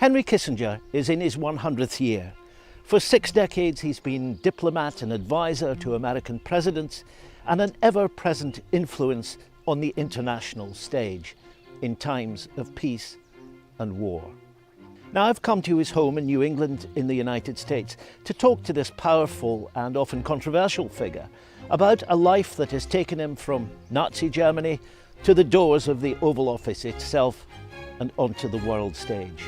Henry Kissinger is in his 100th year. For 6 decades he's been diplomat and advisor to American presidents and an ever-present influence on the international stage in times of peace and war. Now I've come to his home in New England in the United States to talk to this powerful and often controversial figure about a life that has taken him from Nazi Germany to the doors of the Oval Office itself and onto the world stage.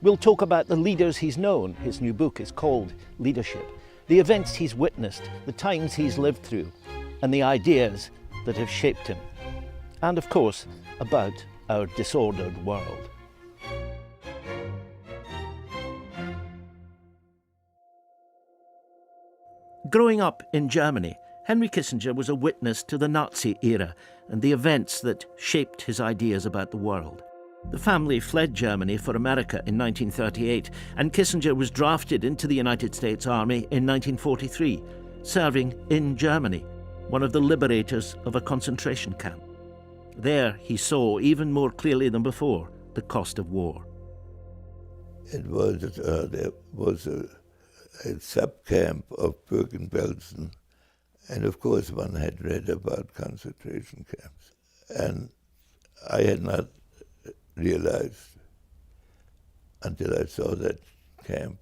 We'll talk about the leaders he's known. His new book is called Leadership. The events he's witnessed, the times he's lived through, and the ideas that have shaped him. And of course, about our disordered world. Growing up in Germany, Henry Kissinger was a witness to the Nazi era and the events that shaped his ideas about the world. The family fled Germany for America in 1938, and Kissinger was drafted into the United States Army in 1943, serving in Germany, one of the liberators of a concentration camp. There he saw, even more clearly than before, the cost of war. There was a sub-camp of Bergen-Belsen, and of course one had read about concentration camps. And I had not realized, until I saw that camp,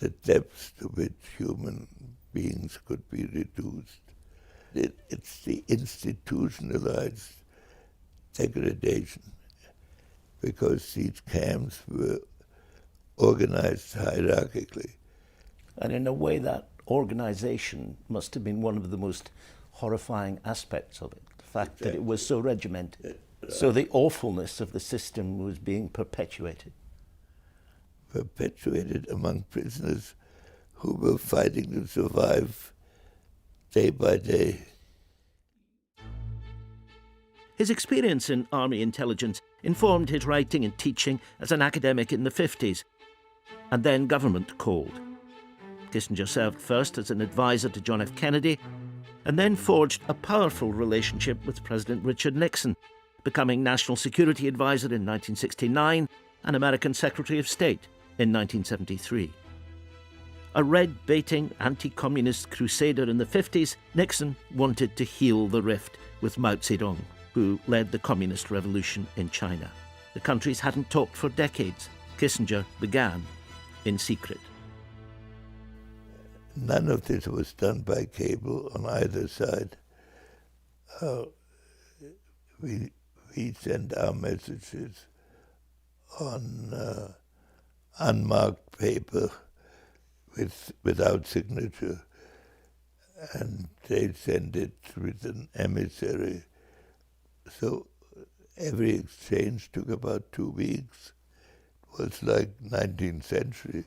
the depths to which human beings could be reduced. It's the institutionalized degradation, because these camps were organized hierarchically. And in a way that organization must have been one of the most horrifying aspects of it, the fact that it was so regimented. So the awfulness of the system was being perpetuated. Perpetuated among prisoners who were fighting to survive day by day. His experience in army intelligence informed his writing and teaching as an academic in the 50s, and then government called. Kissinger served first as an advisor to John F. Kennedy, and then forged a powerful relationship with President Richard Nixon, becoming National Security Advisor in 1969 and American Secretary of State in 1973. A red-baiting anti-communist crusader in the 50s, Nixon wanted to heal the rift with Mao Zedong, who led the communist revolution in China. The countries hadn't talked for decades. Kissinger began in secret. None of this was done by cable on either side. We sent our messages on unmarked paper without signature, and they sent it with an emissary. So every exchange took about 2 weeks. It was like 19th century.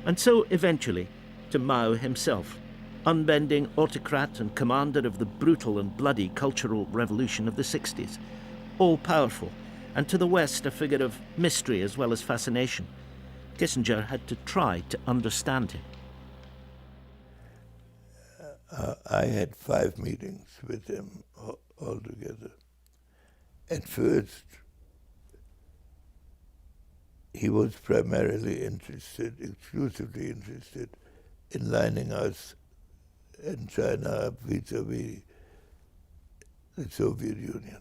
And so eventually to Mao himself, unbending autocrat and commander of the brutal and bloody cultural revolution of the 60s, all-powerful, and to the West a figure of mystery as well as fascination. Kissinger had to try to understand him. I had 5 meetings with him altogether. At first, he was primarily interested, exclusively interested, in lining us in China up vis-a-vis the Soviet Union.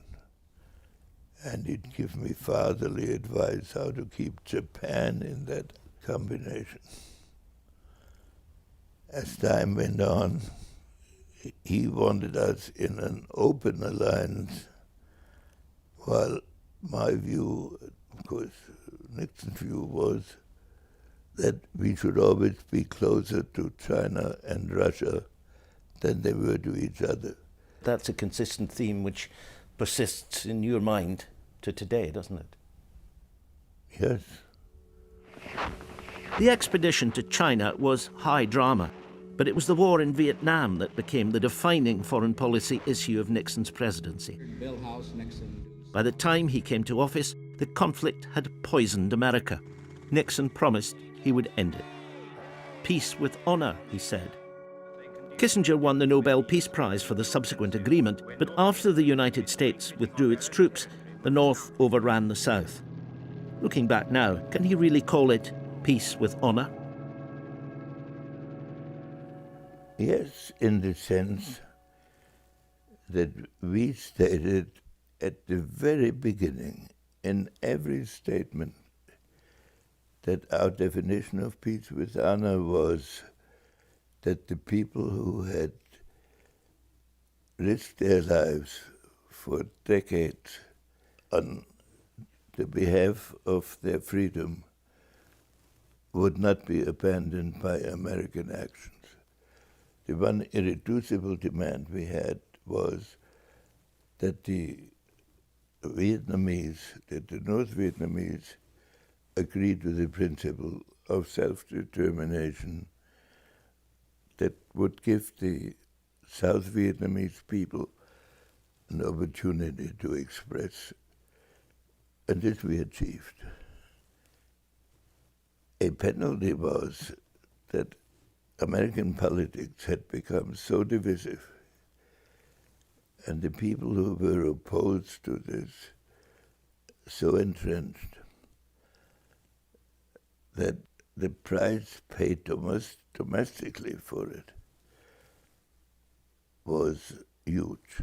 And he'd give me fatherly advice how to keep Japan in that combination. As time went on, he wanted us in an open alliance, while my view, of course, Nixon's view was that we should always be closer to China and Russia than they were to each other. That's a consistent theme which persists in your mind to today, doesn't it? Yes. The expedition to China was high drama, but it was the war in Vietnam that became the defining foreign policy issue of Nixon's presidency. By the time he came to office, the conflict had poisoned America. Nixon promised he would end it. Peace with honor, he said. Kissinger won the Nobel Peace Prize for the subsequent agreement, but after the United States withdrew its troops, the North overran the South. Looking back now, can he really call it peace with honour? Yes, in the sense that we stated at the very beginning, in every statement, that our definition of peace with honor was that the people who had risked their lives for decades on the behalf of their freedom would not be abandoned by American actions. The one irreducible demand we had was that the Vietnamese, that the North Vietnamese agree to the principle of self-determination that would give the South Vietnamese people an opportunity to express, and this we achieved. A penalty was that American politics had become so divisive, and the people who were opposed to this so entrenched, that the price paid domestically for it was huge.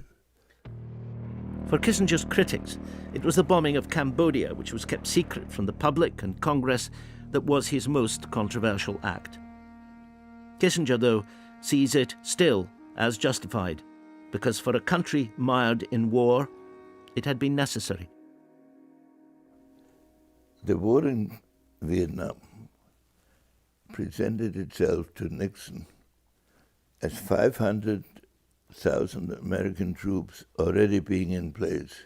For Kissinger's critics, it was the bombing of Cambodia, which was kept secret from the public and Congress, that was his most controversial act. Kissinger, though, sees it still as justified, because for a country mired in war, it had been necessary. The war in Vietnam presented itself to Nixon as 500,000 American troops already being in place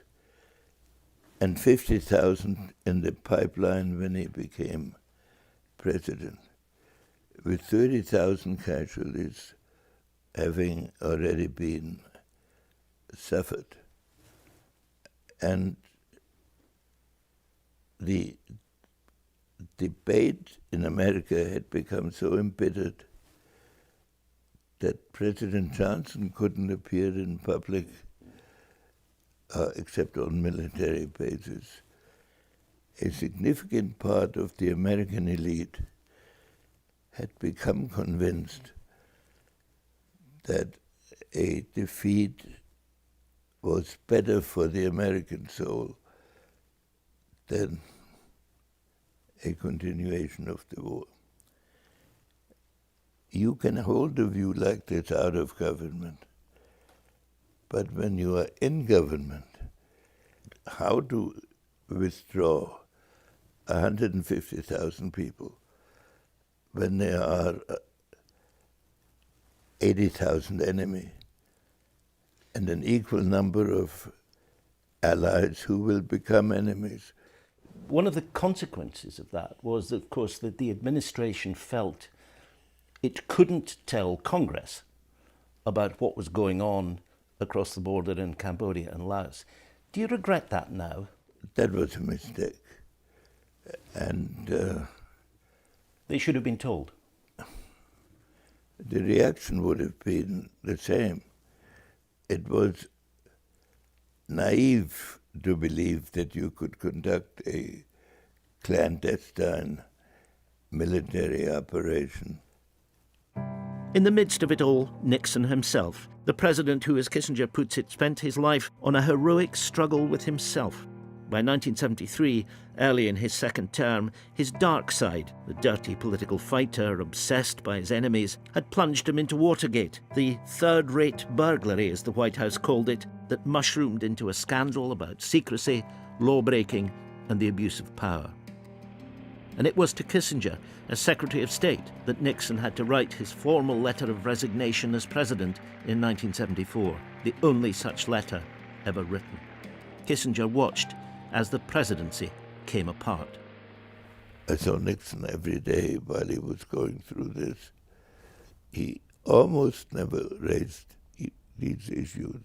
and 50,000 in the pipeline when he became president, with 30,000 casualties having already been suffered. And the debate in America had become so embittered that President Johnson couldn't appear in public except on military bases. A significant part of the American elite had become convinced that a defeat was better for the American soul than a continuation of the war. You can hold a view like this out of government, but when you are in government, how to withdraw 150,000 people when there are 80,000 enemy and an equal number of allies who will become enemies? One of the consequences of that was, of course, that the administration felt it couldn't tell Congress about what was going on across the border in Cambodia and Laos. Do you regret that now? That was a mistake. And they should have been told. The reaction would have been the same. It was naive to believe that you could conduct a clandestine military operation. In the midst of it all, Nixon himself, the president who, as Kissinger puts it, spent his life on a heroic struggle with himself. By 1973, early in his second term, his dark side, the dirty political fighter obsessed by his enemies, had plunged him into Watergate, the third-rate burglary, as the White House called it, that mushroomed into a scandal about secrecy, law-breaking, and the abuse of power. And it was to Kissinger, as Secretary of State, that Nixon had to write his formal letter of resignation as president in 1974, the only such letter ever written. Kissinger watched as the presidency came apart. I saw Nixon every day while he was going through this. He almost never raised these issues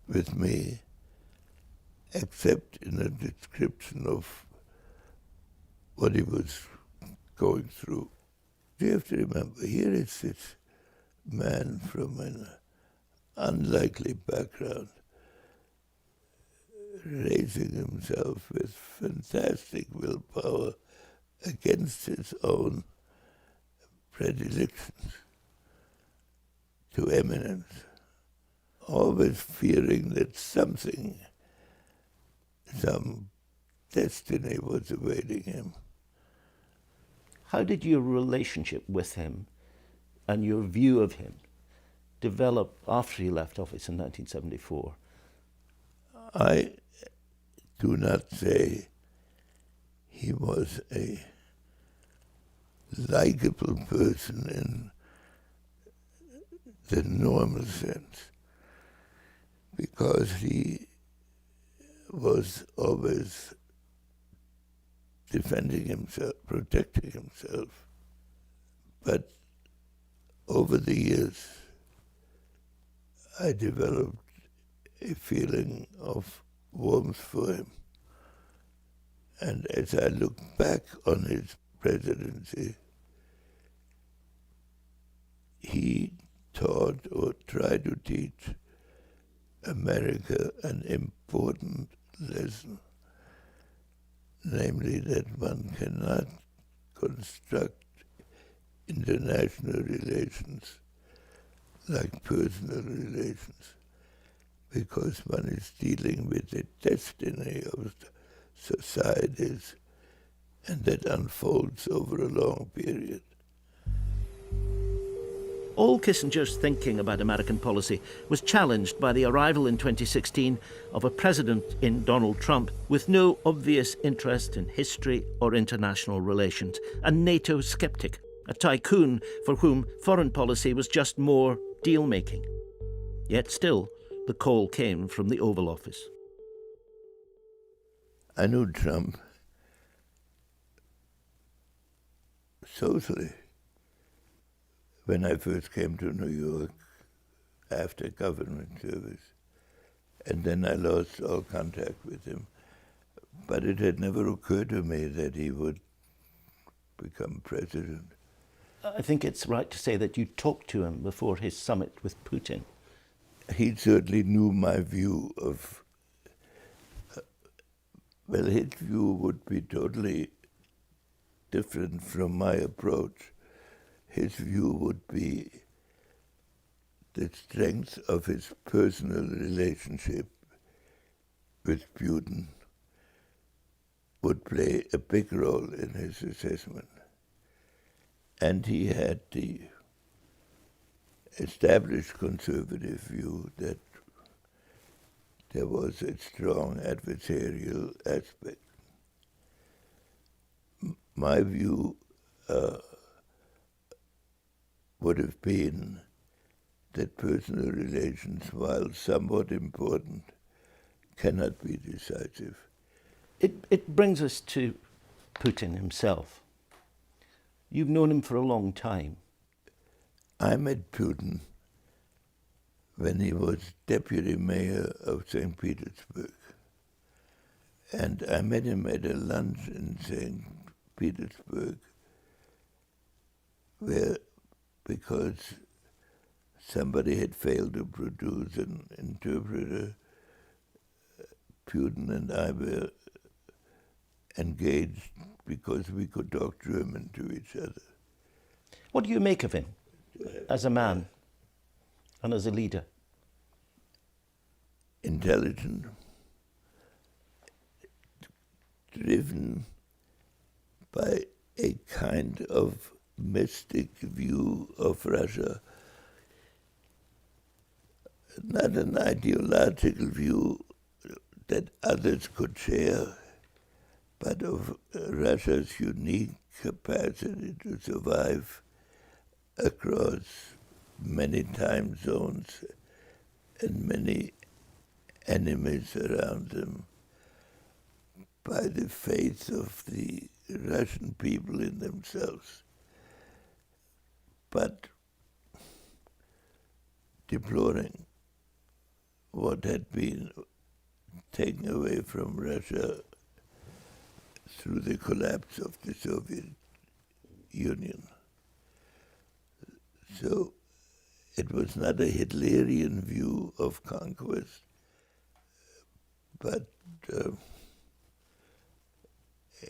with me, except in a description of what he was going through. You have to remember, here is this man from an unlikely background, raising himself with fantastic willpower against his own predilections to eminence, always fearing that something, some destiny was awaiting him. How did your relationship with him and your view of him develop after he left office in 1974? I do not say he was a likable person in the normal sense, because he was always defending himself, protecting himself. But over the years, I developed a feeling of warmth for him. And as I look back on his presidency, he taught or tried to teach America an important lesson, namely that one cannot construct international relations like personal relations, because one is dealing with the destiny of societies, and that unfolds over a long period. All Kissinger's thinking about American policy was challenged by the arrival in 2016 of a president in Donald Trump with no obvious interest in history or international relations, a NATO skeptic, a tycoon for whom foreign policy was just more deal-making. Yet still, the call came from the Oval Office. I knew Trump socially when I first came to New York after government service, and then I lost all contact with him. But it had never occurred to me that he would become president. I think it's right to say that you talked to him before his summit with Putin. He certainly knew my view of, well, his view would be totally different from my approach. His view would be the strength of his personal relationship with Putin would play a big role in his assessment. And he had the established conservative view that there was a strong adversarial aspect. My view would have been that personal relations, while somewhat important, cannot be decisive. It brings us to Putin himself. You've known him for a long time. I met Putin when he was deputy mayor of St. Petersburg. And I met him at a lunch in St. Petersburg where, because somebody had failed to produce an interpreter, Putin and I were engaged because we could talk German to each other. What do you make of him as a man and as a leader? Intelligent, driven by a kind of mystic view of Russia, not an ideological view that others could share, but of Russia's unique capacity to survive across many time zones and many enemies around them, by the faith of the Russian people in themselves, but deploring what had been taken away from Russia through the collapse of the Soviet Union. So it was not a Hitlerian view of conquest, but a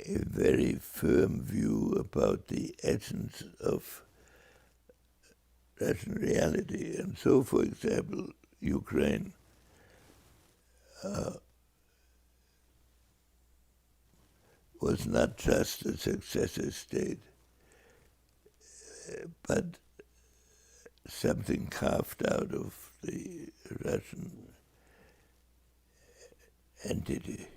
very firm view about the essence of Russian reality. And so, for example, Ukraine was not just a successor state, but something carved out of the Russian entity.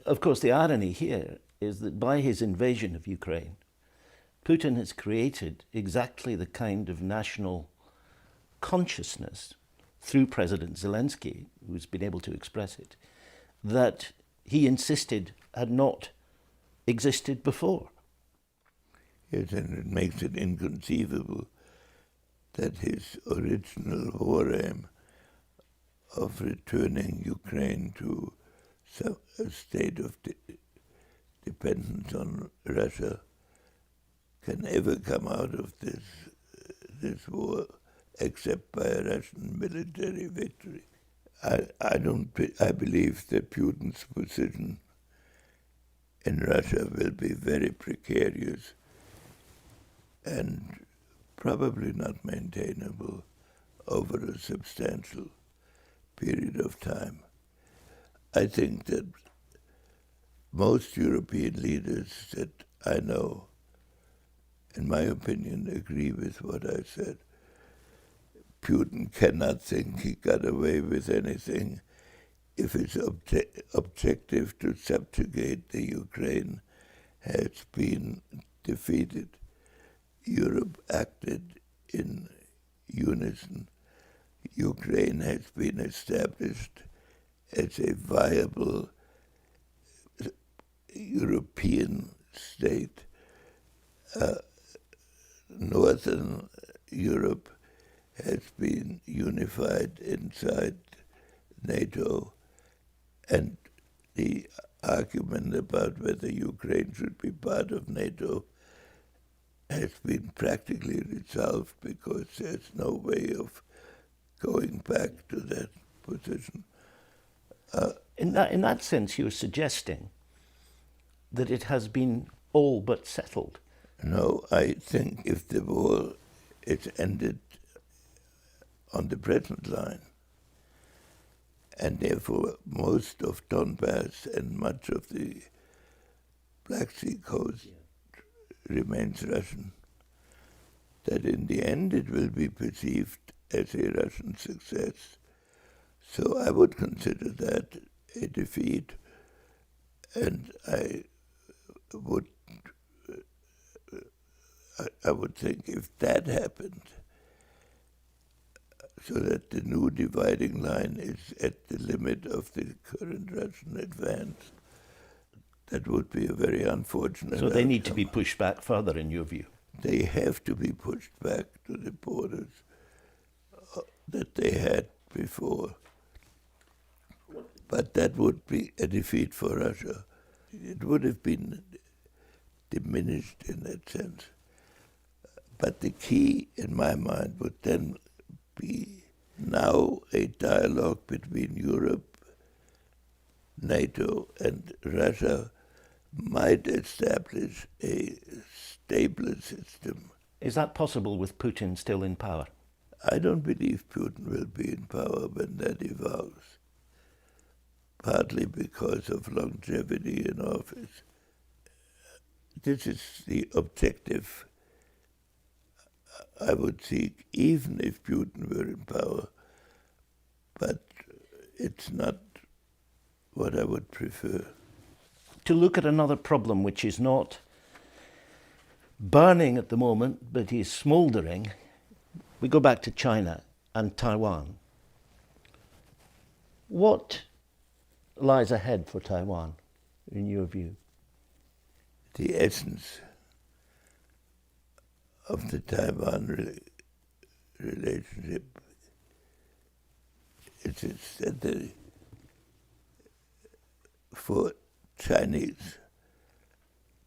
Of course, the irony here is that by his invasion of Ukraine, Putin has created exactly the kind of national consciousness through President Zelensky, who's been able to express it, that he insisted had not existed before. Yes, and it makes it inconceivable that his original war aim of returning Ukraine to a state of dependence on Russia can ever come out of this war except by a Russian military victory. I believe that Putin's position in Russia will be very precarious and probably not maintainable over a substantial period of time. I think that most European leaders that I know, in my opinion, agree with what I said. Putin cannot think he got away with anything if his objective to subjugate the Ukraine has been defeated. Europe acted in unison. Ukraine has been established as a viable European state. Northern Europe has been unified inside NATO, and the argument about whether Ukraine should be part of NATO has been practically resolved because there's no way of going back to that position. In that sense, you're suggesting that it has been all but settled. No, I think if the war is ended on the present line, and therefore most of Donbass and much of the Black Sea coast remains Russian, that in the end it will be perceived as a Russian success. So I would consider that a defeat, and I would think if that happened, so that the new dividing line is at the limit of the current Russian advance, that would be a very unfortunate So they need to outcome. be pushed back further, in your view. They have to be pushed back to the borders that they had before. But that would be a defeat for Russia. It would have been diminished in that sense. But the key, in my mind, would then be now a dialogue between Europe, NATO, and Russia might establish a stable system. Is that possible with Putin still in power? I don't believe Putin will be in power when that evolves, partly because of longevity in office. This is the objective I would seek, even if Putin were in power, but it's not what I would prefer. To look at another problem which is not burning at the moment, but is smouldering, we go back to China and Taiwan. What lies ahead for Taiwan, in your view? The essence of the Taiwan relationship is that for Chinese,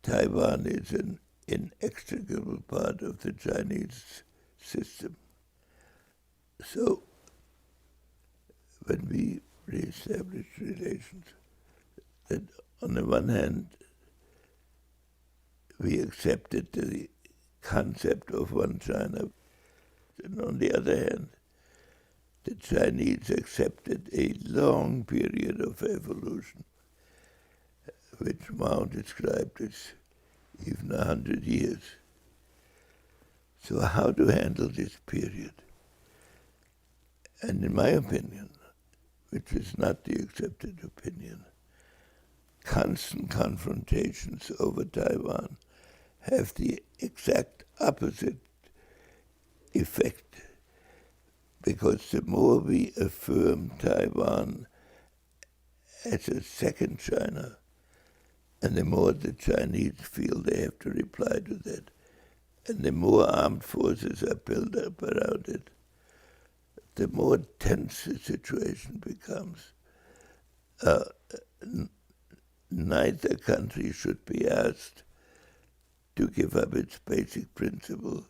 Taiwan is an inextricable part of the Chinese system. So when we re-established relations. That on the one hand, we accepted the concept of one China, and on the other hand, the Chinese accepted a long period of evolution, which Mao described as even 100 years. So how to handle this period? And in my opinion, which is not the accepted opinion, constant confrontations over Taiwan have the exact opposite effect, because the more we affirm Taiwan as a second China, and the more the Chinese feel they have to reply to that, and the more armed forces are built up around it, the more tense the situation becomes. Neither country should be asked to give up its basic principle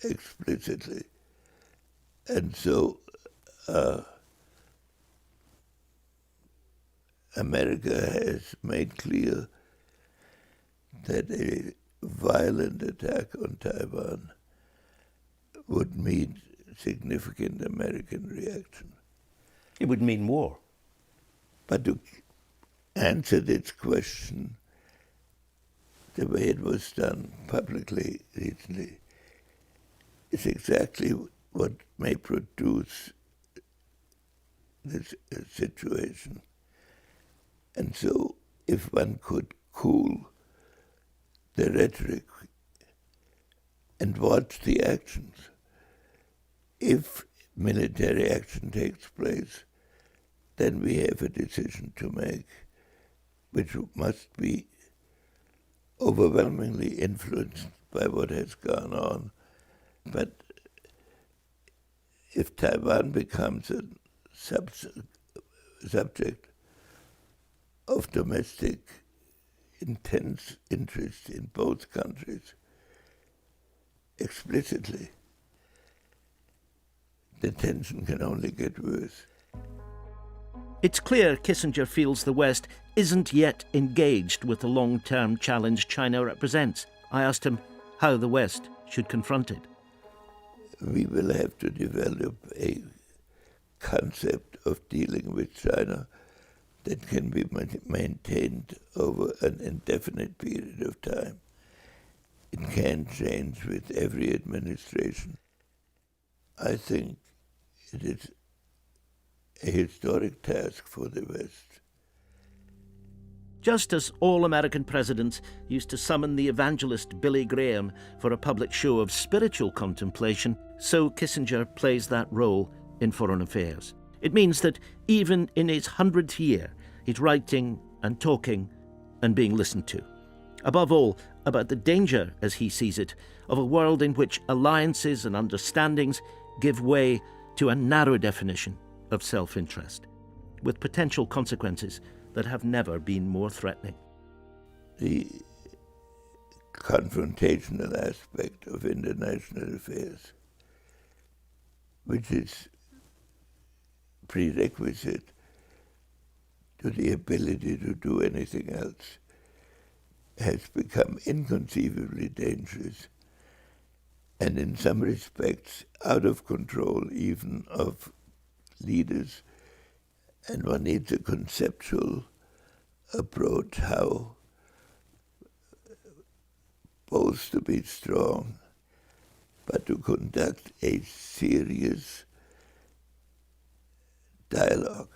explicitly. And so America has made clear that a violent attack on Taiwan would mean significant American reaction. It would mean war. But to answer this question the way it was done publicly recently is exactly what may produce this situation. And so if one could cool the rhetoric and watch the actions, if military action takes place, then we have a decision to make, which must be overwhelmingly influenced by what has gone on. But if Taiwan becomes a subject of domestic intense interest in both countries, explicitly, the tension can only get worse. It's clear Kissinger feels the West isn't yet engaged with the long-term challenge China represents. I asked him how the West should confront it. We will have to develop a concept of dealing with China that can be maintained over an indefinite period of time. It can change with every administration. I think it is a historic task for the West. Just as all American presidents used to summon the evangelist Billy Graham for a public show of spiritual contemplation, so Kissinger plays that role in foreign affairs. It means that even in his 100th year, he's writing and talking and being listened to. Above all, about the danger, as he sees it, of a world in which alliances and understandings give way to a narrow definition of self-interest, with potential consequences that have never been more threatening. The confrontational aspect of international affairs, which is prerequisite to the ability to do anything else, has become inconceivably dangerous and in some respects out of control even of leaders. And one needs a conceptual approach how both to be strong, but to conduct a serious dialogue.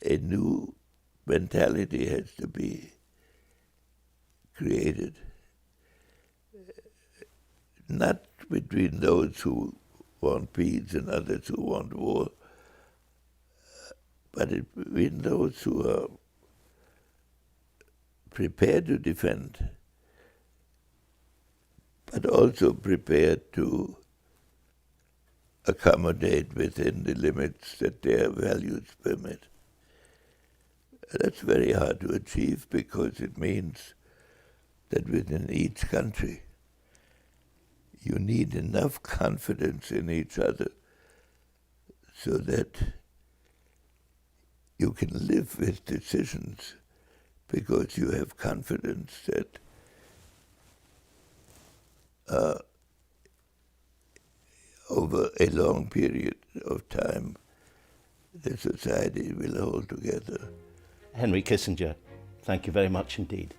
A new mentality has to be created, not between those who want peace and others who want war, but between those who are prepared to defend, but also prepared to accommodate within the limits that their values permit. That's very hard to achieve because it means that within each country you need enough confidence in each other so that you can live with decisions because you have confidence that over a long period of time, the society will hold together. Henry Kissinger, thank you very much indeed.